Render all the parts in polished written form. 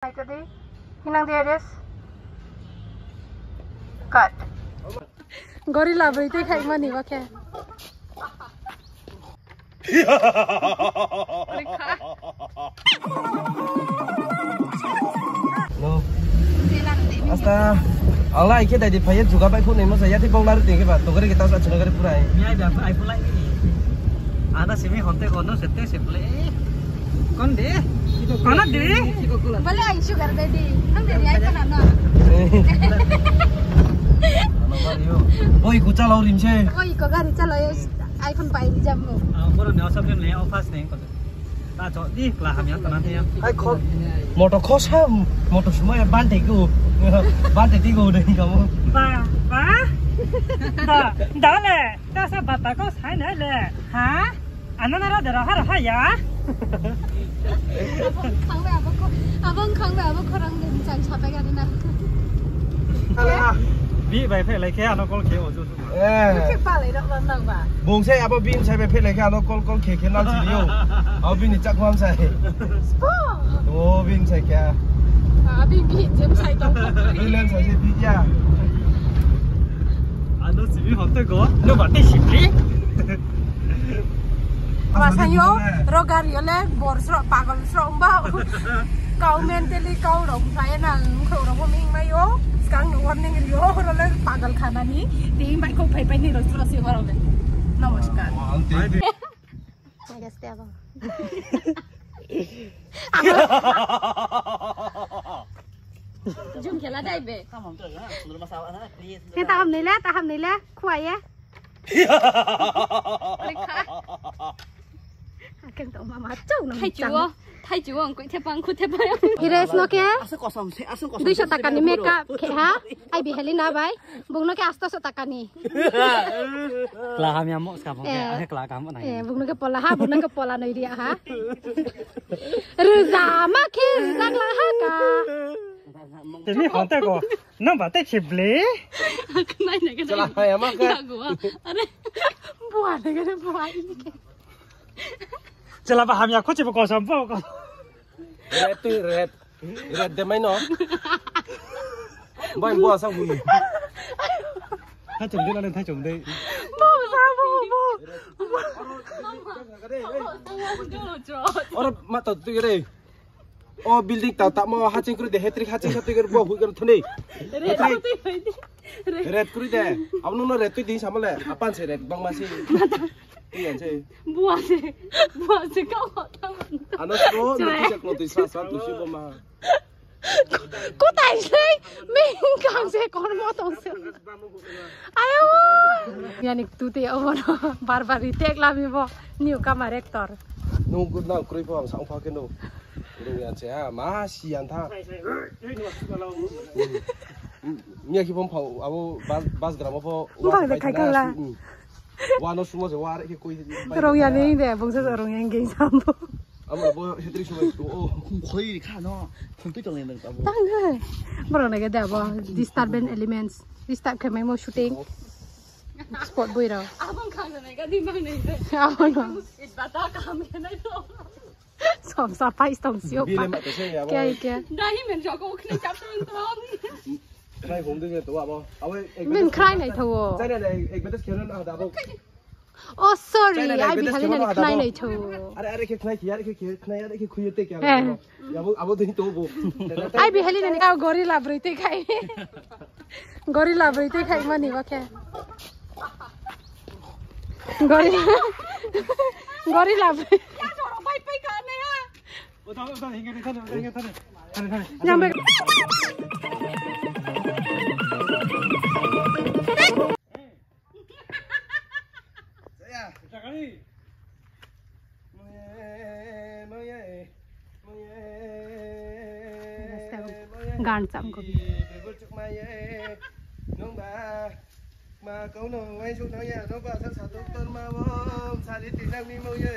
Tadi, hinang dia des. Cut. Gorilla berita kayak mana ni pakai? No. Asta Allah ikut dari payah juga baik pun ini saya ti bong lalu tinggi pak. Tukar kita usah cenderung purai. Mia dah iPhone lagi ni. Ada sini honte kono sete seple. Kon deh. Kono deh. Boleh air sugar daddy. Nang dari iPhone apa? Oh ikut calau rimse. Oh ikut gari calo ya iPhone pai di jamu. Baru ni asal ni office ni. Tak cok di kelah kami tanah ni. Hai kau motor kosam motor semua ya bantai ku. Bantai tiga udah kamu. Ba. Dah le. Dah sa bata kau sai na le. Ha? Anak nara darah hara ya. Abang kang abang korang ni jangan sampai kan na. Alah. Bi bai phe lai ke anak kol ke ojo. Cepat le dak nang ba. Bung saya apa bin saya bepet lagi kalau kol keke nal video. Apa bin cak kuam saya. Oh bin saya kya. Bin jem sai tong. Bin saya bin ya. Anak sini honte ko. Lo batik sipli. Masayo rogar yole borsro pagal sro mbau. Kau mentally kau dong saya nang kau dong ming mayo. Sekarang warning rio rolle pagal khana ni. Di mai ko pai pai ni rostro si warong. Namaskar. Saya setiap abang. Jom khela dai be. Kita taham ni la, kuai ya. Akan tahu mama cau nang. Thay chúa ông cũng theo băng khu theo băng. Ires nó kia. Dui so takkan ni makeup ke ha. Ai bi helina bai. Bung no ke asta so takkan ni. Kelah kami amok sekarang. Kelah kamu nang. Bung no ke pola ha, bung no ke pola noi dia ha. Ruzama ke lang lah ha ka. Jadi honte ko. Nang batik sipli. Kenai ni ke. Salah saya mak kan. Are. Buat ni ke buat ini ke. Celah paham ya, kau cepat kau sampau kau. Red demai no. Boy buat sang bui. Thay chồng đi lên thay chồng đi. Bo sao bo. Orang mak tahu tu kere. Oh building tak mau hacing kuru deh hatrik hacing satu kere buah hui kere thune. Red kuru deh. Awak nuna red tu di sama le. Apaan sih red bang masih. Iya sih. Buat sih kau tahu. Anak pro nanti cek lo tisra satu sih bama. Cô tài xế mình càng sẽ còn một tổng sự ai yani tu te ovo barbar tek la mi bo new camera actor Nunggu nang kuri paham sang pakai no. Dengan saya masih antah. Ni aki pun pau, abu bas gram apa? Bang dekat kala. Wano semua sewara ki koi. Orang yang ni deh, bangsa orang yang geng sambo. Abu abu setri semua itu. Oh, koi di kana. Tentu jangan yang tahu. Tangga. Baru nak ada apa? Disturbance elements. Disturb kami mau shooting. Sport boy rau. Abang kang nak kan di mana ni? Abang. Bata kami ni tu. Som sapa istong siapa? Bila mak tu saya apa? Kaya. Dah ini menjaga kau kena captain tom. Krai home tu saya tu apa? Abu. Men krai ni tu. Saya ni ek betul kira nak ada apa? Oh sorry, I be having a krai ni tu. Ada ke krai kira ke krai ada ke kuyu te kya? Abu tu itu bu. I be having a gorilla berita kai. Gorilla berita kai mana pakai? Gorilla. Pai kan ni ah. Udah hingga di sana. Nyampe. Gan chậm của mà cậu nó quay xuống nói nhà nó vào sẵn sàng tốt tân mà bom xa đi tìm đang đi mâu ye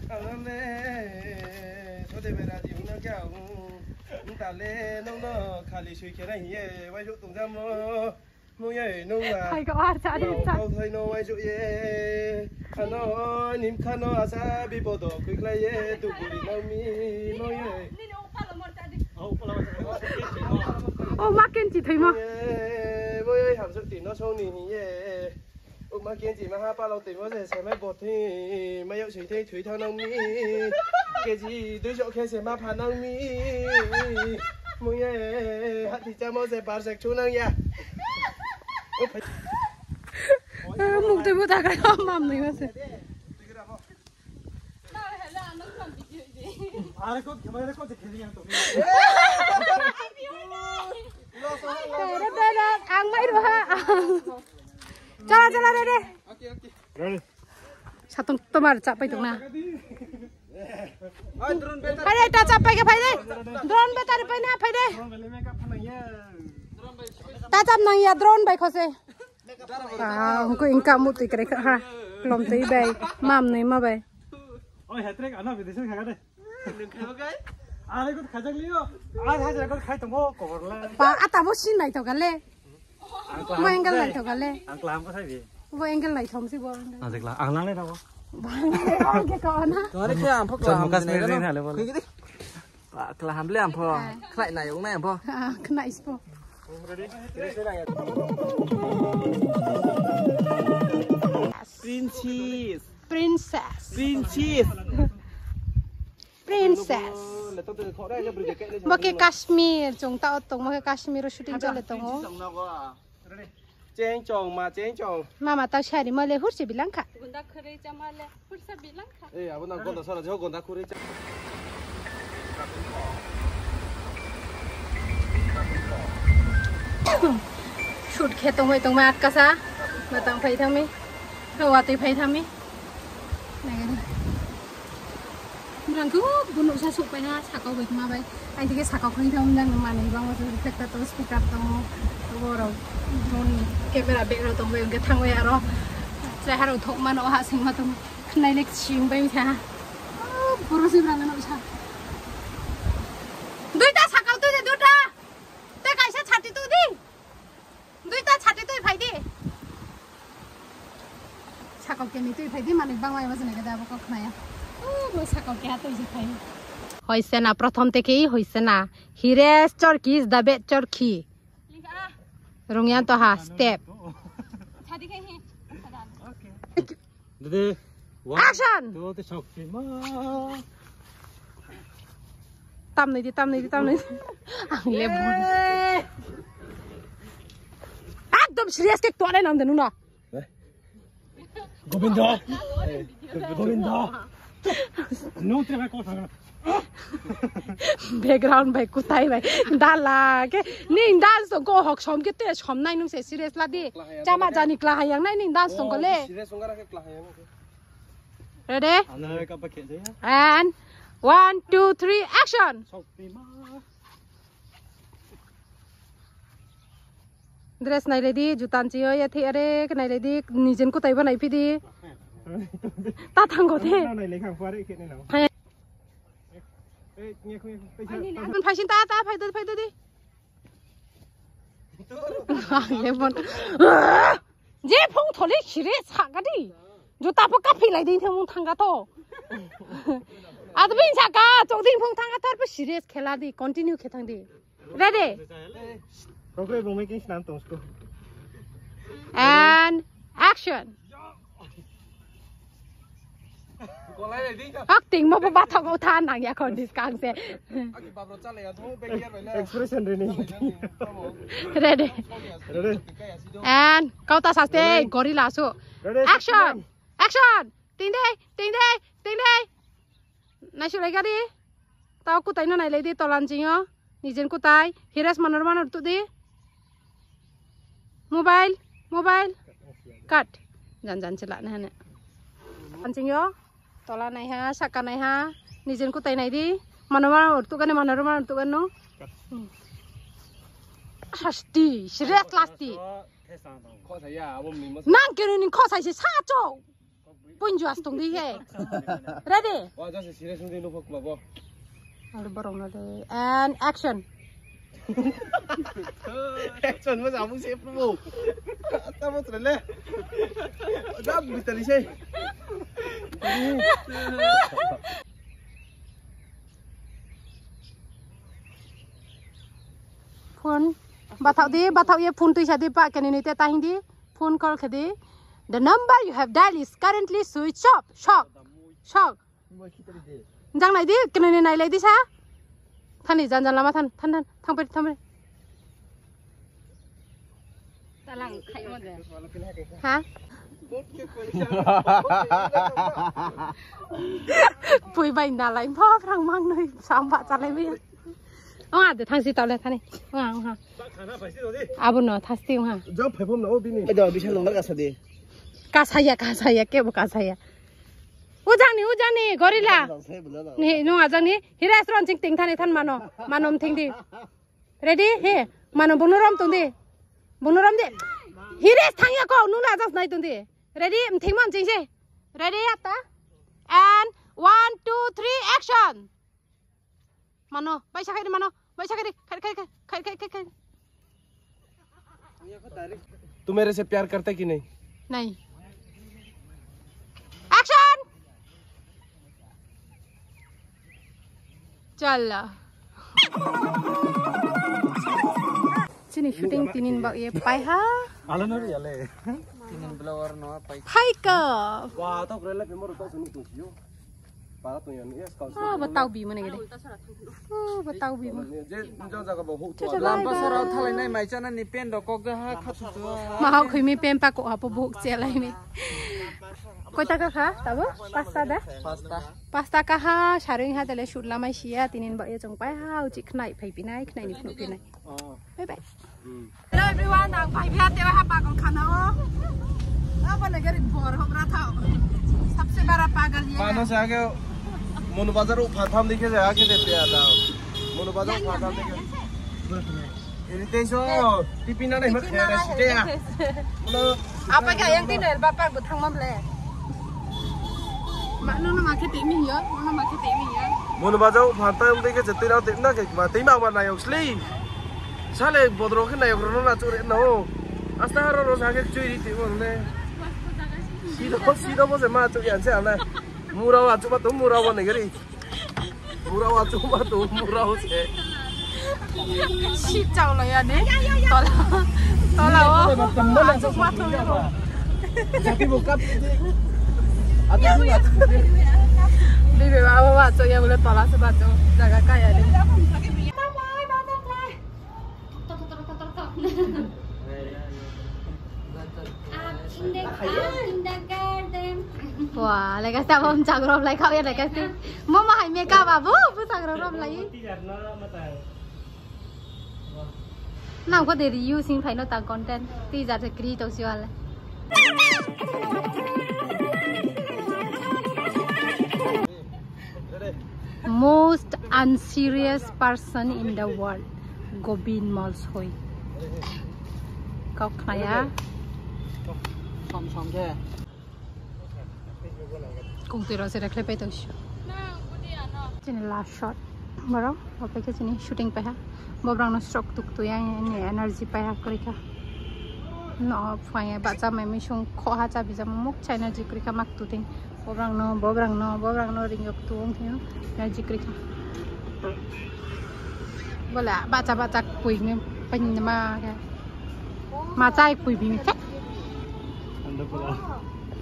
ở lắm nè có thể về là gì nó kéo chúng ta lên nó khá lì suy kia này ye quay xuống tụng ra mâu ye nó là hay có ai trả đi chậm câu thấy nó quay xuống ye khăn nó nín khăn nó asa bị bỏ đỏ quick lại ye tụ bụi nó mi mâu ye ô mắc kiên chỉ thấy mà với hàm sự tiền nó sâu nỉ nhé ô mắc kiên chỉ mà hai ba lâu tiền có thể sẽ mấy bột thì mấy dạo thủy thủy thao nông mi cái gì đối chỗ kia sẽ mà phản nông mi mui hạt thì cha mô sẽ bán sạch chú nông nha mục tiêu của ta cái mầm này mà sẽ đây ăn mấy rồi ha cho đây đây sao tôi mà chạm bay tụng nào phải đây ta chạm bay cái phải đây drone bay ta đi bay nè phải đây ta chạm này ya drone bay khó se không có income một tí cái ha làm tí bay mắm này mà bay ôi hết trách anh nói về thế khác đây đừng khai cái à đây con khai chắc liêu à hai giờ con khai tụi mô cổ là bà à ta bớt xin này thầu cái lê vô anh cái này thầu cái lê ăn làm có thấy gì vô anh cái này thầu xí vô à dịch là ăn lắm đấy đâu cái con á có đấy khi phước làm cái này này đó là cái gì làm làm phò cái này cũng này phò cái này xí princess mà cái Kashmir chúng ta ở mà cái Kashmir shooting cho lại tông chén tròn mà chén tròn mà tao chạy đi mà lấy hút chỉ bị lăng khả ê à bọn con sao là cho con ta khu đấy shoot khe tông mà cái sao mà tao phải tham mi rồi tôi phải tham mi này cái rằng cứ bunuh saya suka na sakau baik ma baik ai thì cái sakau khơi thông đang mà này bang masuk reflector to speaker to rồi drone camera background to về cái thằng về rồi saya harus thok mà nó hạ sinh mà to này lịch chim bay thà buru sih berang nó sa duita sakau tu de duta te kaisa chati tu di duita chati tu phai di sakau ke ni tu phai di mà này bang mai masuk này cái dah bokok na ya হইছে না প্রথম থেকেই হইছে না হিরেস চরকি is the bet চরকি রঙিয়া তো হা step দিদি action তো তে শক্তি মা তাম নাই দি আংলে বল একদম সিরিয়াস কে তোরে নাম দেনু না গোবিন্দ গোবিন্দ নো তেরা কথা बैकग्राउंड भाई कुताई भाई डाला के निंग डांस तो को हक सम के ते सम नाइ नुसे सीरियस ला दे जामा जानि क्ला हायang नाइ निंग डांस तो को ले ready ana ka pa khe je and 1 2 3 action শক্তি মা ड्रेस नाइ लेदी जुतान चियो या थे अरे नाइ लेदी निजन को ताइबा नाइ फिदी ता थांगो थे này lấy hàng qua đấy kiện này nào ê nghe khôngมันไฟชินตาไฟตัวดิเลยบนเจ๊พงถลิชิเรสหักดิจูตาพกกับพี่ไหลดิ้งเทมงทางกะโตอาตบินชักกะจงดิ้งพงทางกะทอดไปชิเรสเขลาดิคอนติเนียเขทังดิ ready okay bông mấy cái nam tổng số and action còn lấy này đi ác tình mà bắt thằng ông than nàng ya còn đi càng xe expression rồi này ready and kau ta sa stay gorilla so action ting đây nai su lai ga di tao ku tai no nai lai di tolan jingo nijen ku tai hiras manor tu di mobile cut jan chela na ne anjing yo tola nai ha saka nai ha nijen ku tai nai di manor tu kan no hasti serious lasti khó thấy à bông mình mất nang kêu nin kho sai se sa cho pun juas tong di he ready哇这是谁的兄弟都不过不 Aduh barong na de and action action mà sao không xếp luôn tao muốn trở lên đã bị tali xe phun bathau ye phone tu shadi pa kani nite ta hindi phone call khadi the number you have dialed is currently switched off shock jang nai di kani nai lai di sa than ni jan lama than thang pe talang khai mo de ha pui bai na lai pho rang mang noi sam ba cha lai mi à để thằng gì tao lên thằng này ha à bún nó thắt tiêu ha giờ phải phun nó đi bây giờ đi xem lòng nó cá saya kêu cá saya ujani gorilla nè nó à chẳng nè hi restaurant chính tính thằng này thằng manom thình đi ready he manom bún rom tung đi hi rest thằng ya ko nu na just nai tung đi ready thình man chính se ready at and 1 2 3 action mano bai sakai di khai तू मेरे से प्यार करता है कि नहीं action चल sini shooting tinin bak ye pai ha Alam nori ale. Tinin blower no pai. Hai ka. Wah, tau kerela pemor tau sini tu sio. Para tu yang yes kau. Ah, batau bi mana gede. Oh, batau bi mana. Je jauh jaga bahu tu. Lampa sarau thalai nai mai chana ni pen do kok ha khatu tu. Mahau khui mi pen pa ko ha po buk che lai mi. Koi ta ka kha, tahu? Pasta dah. Pasta ka ha, sharing ha tele shoot lamai sia tinin bak ye jong pai ha uci knai phai pinai knai ni phnu pinai. Bye bye. Hello everyone, ang pai pha te ha pa kon khana o. Apa negeri bor ho ra thao. सबसे बड़ा पागल ये मानो से आगे mono बाजार उठाम देखे से आगे देते आता मोनो बाजार उठाम देखे ini teso tipina nih mak kere sih ya mono apa kayak yang tinel bapak butang mamle mak nono makai timi ya mono baजार uठाम देखे जते राव देखना के माते मा मा नायक स्ली साले बोदरो के नायक रोनो ना चोरे नो आस्ता रो सागे चोरी ती मोने Sido mo se ma tu yan se amna murau acu ma tu murau wa negeri murau acu ma tu murau se si chau la ya ne tola o acu ma tu jadi buka di bawah acu ya boleh tola sebab tu jaga kaya deh wah, lagi kita mau cagrop lagi kau ya lagi tu, mau mahal mereka babu, pun cagrop lagi. Nah, aku dari using file nota konten, tidak ada kreatif soal. Most unserious person in the world, Gobin Malshoy. Kau kaya? Som je. Kung tiro sila clip ito siya. Ini last shot. Baru, apa ke sini shooting pa ha. Babrang na stroke tuk tu yang ini energy pa ha krika. No, fanya baca memi shung ko ha cha bisa muk cha energy krika mak tu ting. Babrang no ring yok tu ong ting energy krika. Bola baca kui ni penyema ka. Macai kui bimi ka.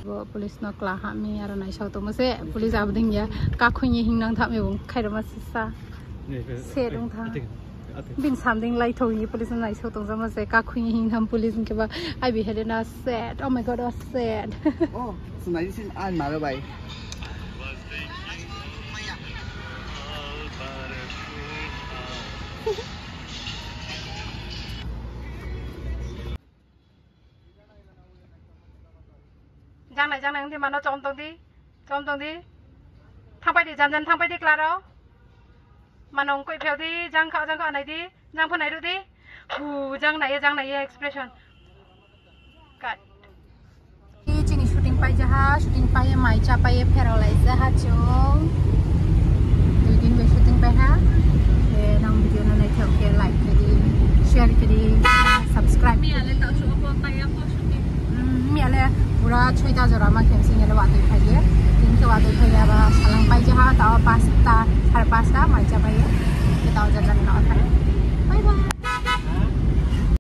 Polis nak lah kami ada naik show tu, masa polis abding ya, kakunya hinang tak mewong, kaya masih sah, sedung thang, bin something like tu ni polis naik show tu sama saya kakunya hinang polis ni keba, I be had a sad, oh my god, was sad. Oh, senai sih an malu bay. Jangan nanti mana com tong di, thang pai di jangan thang pai di kelaro, manong koi pheo di, jang kau anai di, jang pun nai di, jang nai ya expression, cut. Ini shooting pai ya mai cha pai ya paralyze jahat cong, bikin we shooting pai ha, nang video nai theo ke like kedi, share kedi, subscribe. Miale tak cukup apa pai ya kau shooting. Miale. Pura cuita jora makin sini lewat tu kaya, tinggal waktu kaya bah salang pai jahat atau pasta, har pasta macam apa ya, kita tahu jalan nak apa.